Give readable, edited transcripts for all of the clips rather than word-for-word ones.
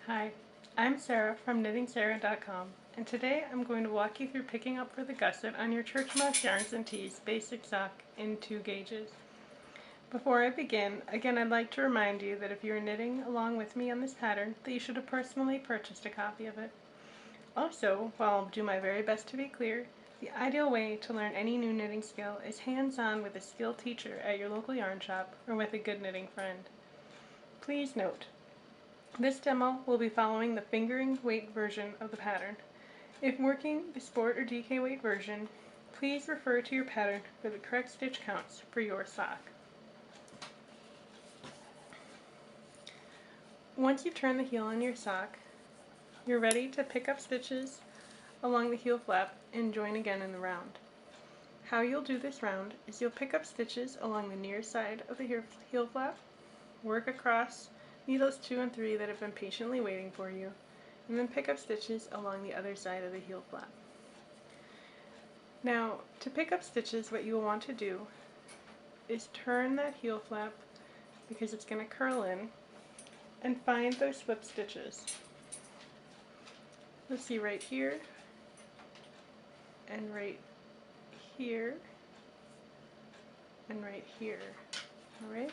Hi, I'm Sarah from KnittingSarah.com, and today I'm going to walk you through picking up for the gusset on your Churchmouse Yarns and Teas basic sock in 2 gauges. Before I begin, again I'd like to remind you that if you're knitting along with me on this pattern, that you should have personally purchased a copy of it. Also, while I'll do my very best to be clear, the ideal way to learn any new knitting skill is hands-on with a skilled teacher at your local yarn shop or with a good knitting friend. Please note, this demo will be following the fingering weight version of the pattern. If working the sport or DK weight version, please refer to your pattern for the correct stitch counts for your sock. Once you've turned the heel on your sock, you're ready to pick up stitches along the heel flap and join again in the round. How you'll do this round is you'll pick up stitches along the near side of the heel flap, work across needles 2 and 3 that have been patiently waiting for you, and then pick up stitches along the other side of the heel flap. Now, to pick up stitches, what you will want to do is turn that heel flap because it's going to curl in and find those slip stitches. You'll see right here and right here and right here. Alright?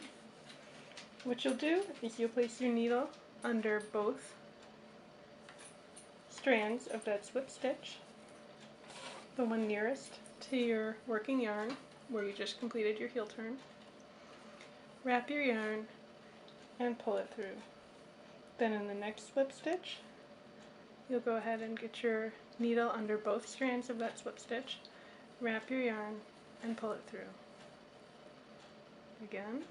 What you'll do is you'll place your needle under both strands of that slip stitch, the one nearest to your working yarn where you just completed your heel turn. Wrap your yarn and pull it through. Then in the next slip stitch, you'll go ahead and get your needle under both strands of that slip stitch, wrap your yarn and pull it through. Again,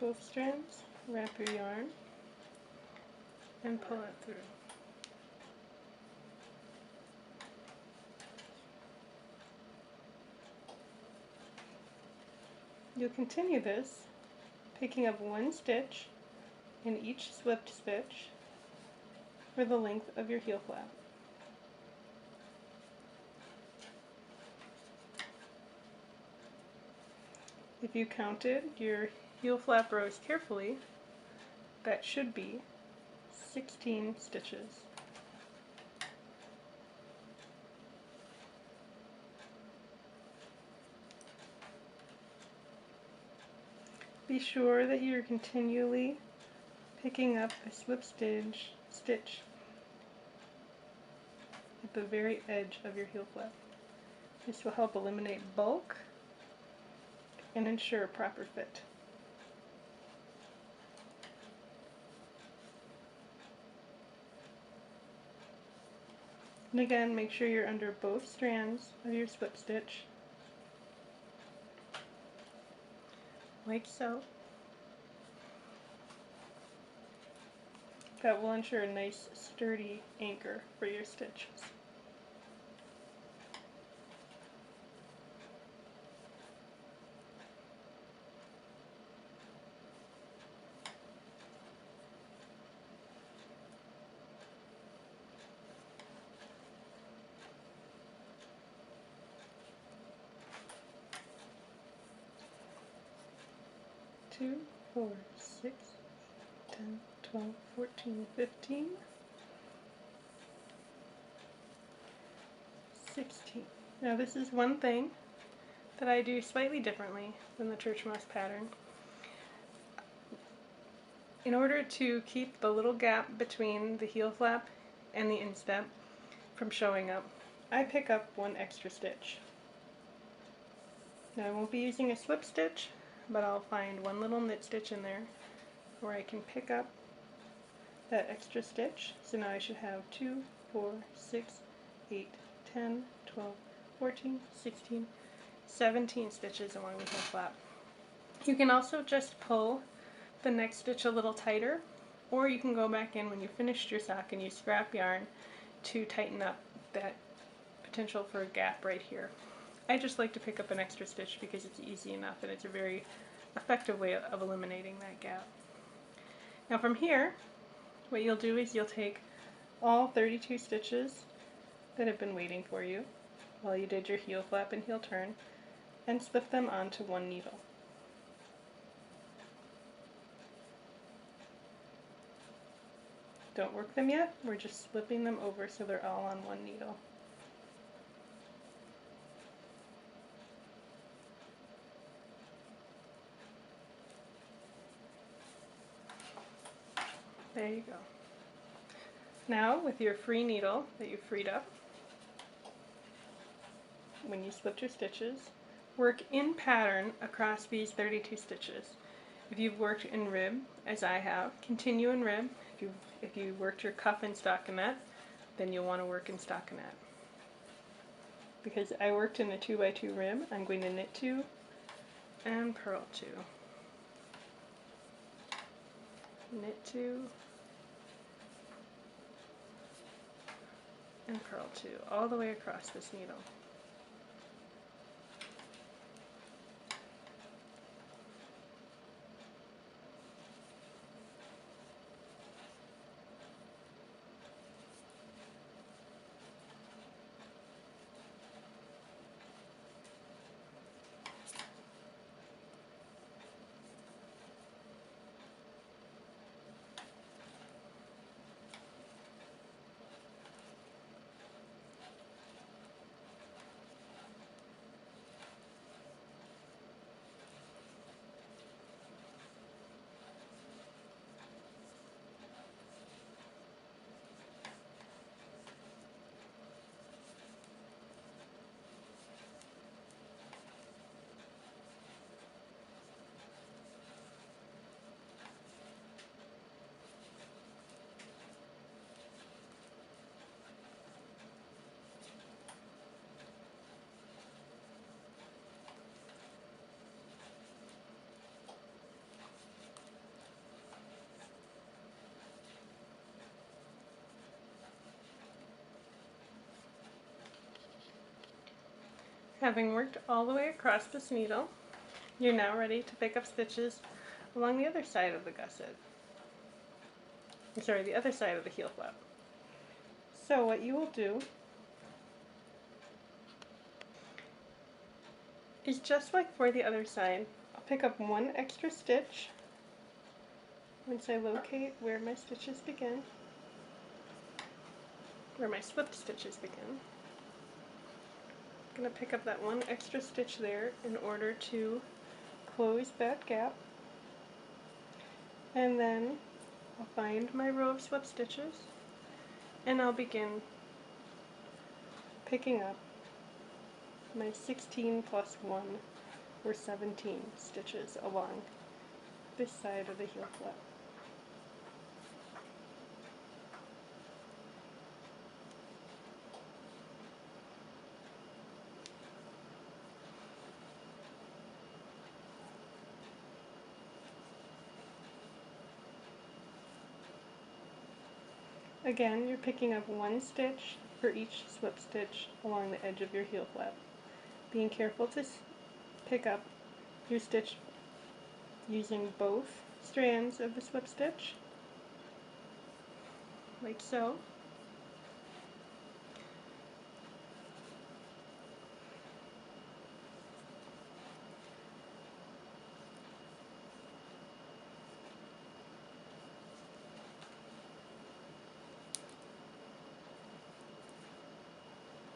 both strands, wrap your yarn and pull it through. You'll continue this, picking up one stitch in each slipped stitch for the length of your heel flap. If you counted your heel flap rows carefully, that should be 16 stitches. Be sure that you're continually picking up a slip stitch at the very edge of your heel flap. This will help eliminate bulk and ensure proper fit. And again, make sure you're under both strands of your slip stitch, like so. That will ensure a nice sturdy anchor for your stitches. Two, 4, 6, 10, 12, 14, 15, 16. Now this is one thing that I do slightly differently than the Churchmouse pattern. In order to keep the little gap between the heel flap and the instep from showing up, I pick up one extra stitch. Now I won't be using a slip stitch, but I'll find one little knit stitch in there where I can pick up that extra stitch. So now I should have 2, 4, 6, 8, 10, 12, 14, 16, 17 stitches along the heel flap. You can also just pull the next stitch a little tighter, or you can go back in when you finished your sock and use scrap yarn to tighten up that potential for a gap right here. I just like to pick up an extra stitch because it's easy enough and it's a very effective way of eliminating that gap. Now from here, what you'll do is you'll take all 32 stitches that have been waiting for you while you did your heel flap and heel turn and slip them onto one needle. Don't work them yet, we're just flipping them over so they're all on one needle. There you go. Now with your free needle that you freed up, when you slipped your stitches, work in pattern across these 32 stitches. If you've worked in rib, as I have, continue in rib. If you worked your cuff in stockinette, then you'll want to work in stockinette. Because I worked in the 2x2 rib, I'm going to knit 2 and purl 2. Knit 2 and purl 2 all the way across this needle. Having worked all the way across this needle, you're now ready to pick up stitches along the other side of the gusset. The other side of the heel flap. So what you will do is just like for the other side, I'll pick up one extra stitch once I locate where my stitches begin, where my slipped stitches begin. I'm going to pick up that one extra stitch there in order to close that gap, and then I'll find my row of slip stitches and I'll begin picking up my 16 plus 1 or 17 stitches along this side of the heel flap. Again, you're picking up one stitch for each slip stitch along the edge of your heel flap. Being careful to pick up your stitch using both strands of the slip stitch, like so.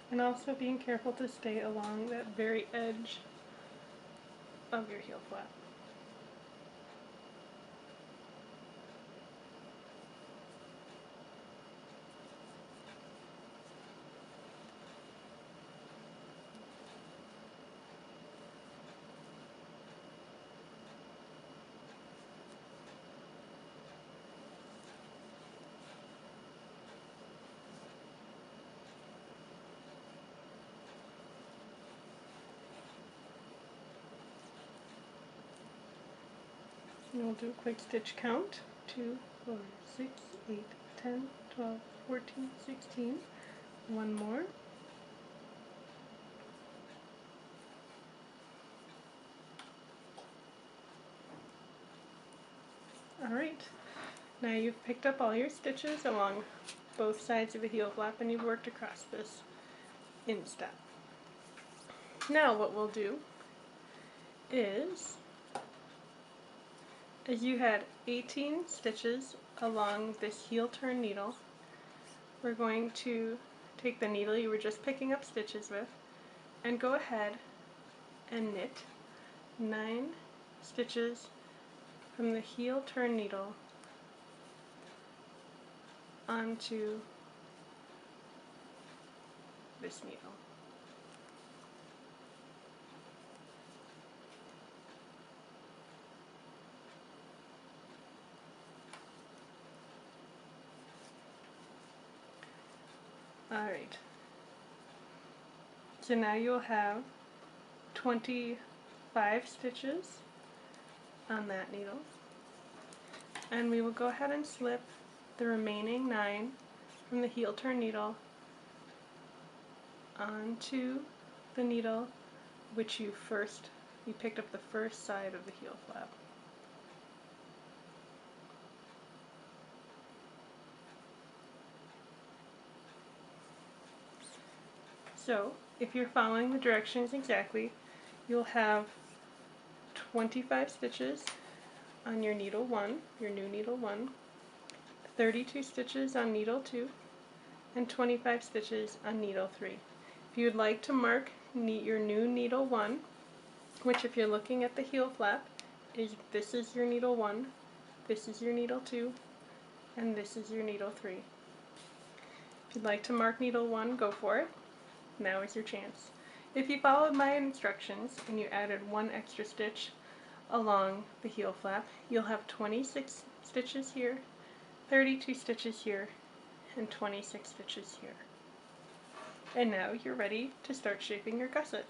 And also being careful to stay along that very edge of your heel flap. And we'll do a quick stitch count. 2, 4, 6, 8, 10, 12, 14, 16. One more. Alright, now you've picked up all your stitches along both sides of the heel flap and you've worked across this instep. Now what we'll do is you had 18 stitches along this heel turn needle, we're going to take the needle you were just picking up stitches with and go ahead and knit 9 stitches from the heel turn needle onto this needle. Alright, so now you'll have 25 stitches on that needle, and we will go ahead and slip the remaining 9 from the heel turn needle onto the needle which you picked up the first side of the heel flap. So, if you're following the directions exactly, you'll have 25 stitches on your needle 1, your new needle 1, 32 stitches on needle 2, and 25 stitches on needle 3. If you would like to mark your new needle 1, which if you're looking at the heel flap, this is your needle 1, this is your needle 2, and this is your needle 3. If you'd like to mark needle 1, go for it. Now is your chance. If you followed my instructions and you added 1 extra stitch along the heel flap, you'll have 26 stitches here, 32 stitches here, and 26 stitches here. And now you're ready to start shaping your gusset.